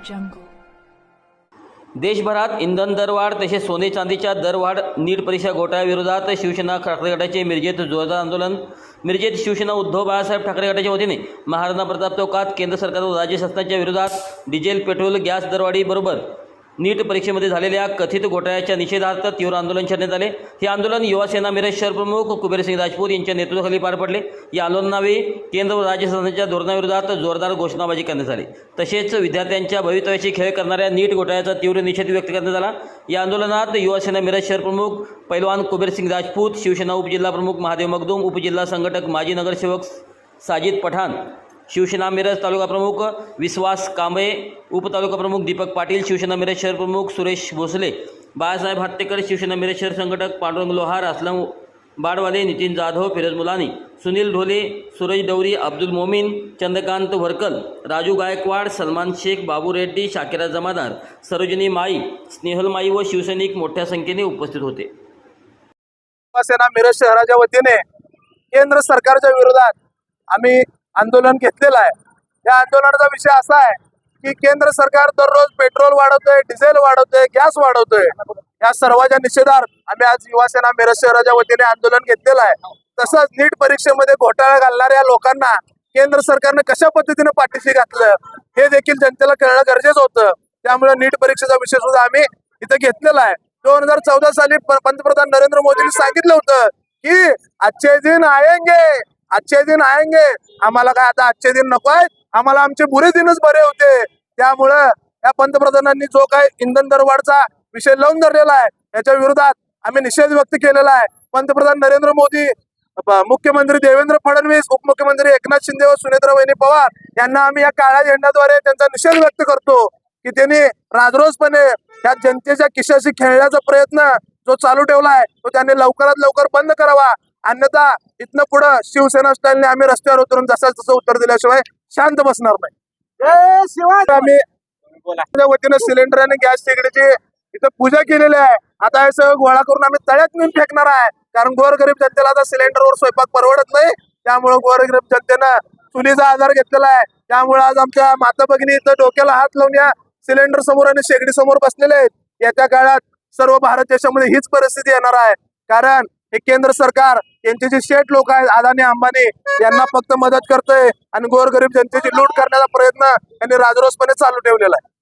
jungle. देशभरात इंधन दरवाढ तसेच सोने चांदीच्या दरवाढ नीट परीक्षा घोटाळ्याविरोधात शिवसेना ठाकरे गटाचे मिरजेत जोरदार आंदोलन. मिरजेत शिवसेना उद्धव बाळासाहेब ठाकरे गटाच्या वतीने महाराणा प्रताप चौकात केंद्र सरकार व राज्य शासनाच्या विरोधात डिझेल पेट्रोल गॅस दरवाढीबरोबर नीट परीक्षेमध्ये झालेल्या कथित घोटाळ्याच्या निषेधार्थ तीव्र आंदोलन छेडण्यात आले. हे आंदोलन युवासेना मिरज शहर प्रमुख कुबेरसिंग राजपूत यांच्या नेतृत्वाखाली पार पडले. या आंदोलनावेळी केंद्र व राज्य शासनाच्या धोरणाविरोधात जोरदार घोषणाबाजी करण्यात आली. तसेच विद्यार्थ्यांच्या भवितव्याची खेळ करणाऱ्या नीट घोटाळ्याचा तीव्र निषेध व्यक्त करण्यात आला. या आंदोलनात युवासेना मिरज शहर प्रमुख पैलवान कुबेरसिंग राजपूत, शिवसेना उपजिल्हा प्रमुख महादेव मगदूम, उपजिल्हा संघटक माजी नगरसेवक साजिद पठाण, शिवसेना मिरज तालुका प्रमुख विश्वास कांबळे, उपतालुका प्रमुख दीपक पाटील, शिवसेना मिरज शहर प्रमुख सुरेश भोसले, बाळासाहेब हत्तेकर, शिवसेना मिरज शहर संघटक पांडुरंग लोहार, असलम बाडवाले, नितीन जाधव, फिरोज मुलानी, सुनील ढोले, सूरज डवरी, अब्दुल मोमीन, चंद्रकांत वरकल, राजू गायकवाड, सलमान शेख, बाबू रेड्डी, शाकिरा जमादार, सरोजिनी माई, स्नेहल माई व शिवसैनिक मोठ्या संख्येने उपस्थित होते. शिवसेना मिरज शहराच्या वतीने केंद्र सरकारच्या विरोधात आम्ही आंदोलन घेतलेलं आहे. या आंदोलनाचा विषय असा आहे की केंद्र सरकार दररोज पेट्रोल वाढवतोय, डिझेल वाढवतोय, गॅस वाढवतोय. या सर्वांच्या निषेधार्थ आम्ही आज युवासेना मिरज शहराच्या वतीने आंदोलन घेतलेलं आहे. तसंच नीट परीक्षेमध्ये घोटाळा घालणाऱ्या लोकांना केंद्र सरकारने कशा पद्धतीने पाठीशी घातलं हे देखील जनतेला कळणं गरजेचं होतं. त्यामुळे नीट परीक्षेचा विषय सुद्धा आम्ही इथं घेतलेला आहे. 2014 साली पंतप्रधान नरेंद्र मोदींनी सांगितलं होतं की अच्छे दिन आएंगे, अच्छे दिन आएंगे. आम्हाला काय आता अच्छे दिन नको आहेत, आम्हाला आमचे बुरे दिनच बरे होते. त्यामुळं या पंतप्रधानांनी जो काय इंधन दरवाढचा विषय लावून धरलेला आहे याच्या विरोधात आम्ही निषेध व्यक्त केलेला आहे. पंतप्रधान नरेंद्र मोदी, मुख्यमंत्री देवेंद्र फडणवीस, उपमुख्यमंत्री एकनाथ शिंदे व सुनेत्रावहिनी पवार यांना आम्ही या काळ्या झेंड्याद्वारे त्यांचा निषेध व्यक्त करतो की त्यांनी राजरोसपणे या जनतेच्या खिशाशी खेळण्याचा प्रयत्न जो चालू ठेवला आहे तो त्यांनी लवकरात लवकर बंद करावा. अन्यथा इथनं पुढं शिवसेना स्टाईलने आम्ही रस्त्यावर उतरून जसं तसं उत्तर दिल्याशिवाय शांत बसणार नाही. आम्ही वतीनं सिलेंडर आणि गॅस शेगडीची इथं पूजा केलेली आहे. आता हे सगळं गोळा करून आम्ही तळ्यात नेऊन फेकणार आहे. कारण गोरगरीब जनतेला आता सिलेंडरवर स्वयंपाक परवडत नाही. त्यामुळे गोरगरीब जनतेनं चुलीचा आधार घेतलेला आहे. त्यामुळे आज आमच्या माता भगिनी इथं डोक्याला हात लावून या सिलेंडर समोर आणि शेगडी समोर बसलेले आहेत. येत्या काळात सर्व भारत देशामध्ये हीच परिस्थिती येणार आहे. कारण हे केंद्र सरकार यांचे जे शेठ लोक आहेत अदानी अंबानी यांना फक्त मदत करतोय आणि गोरगरीब जनतेची लूट करण्याचा प्रयत्न यांनी राजरोसपणे चालू ठेवलेला आहे.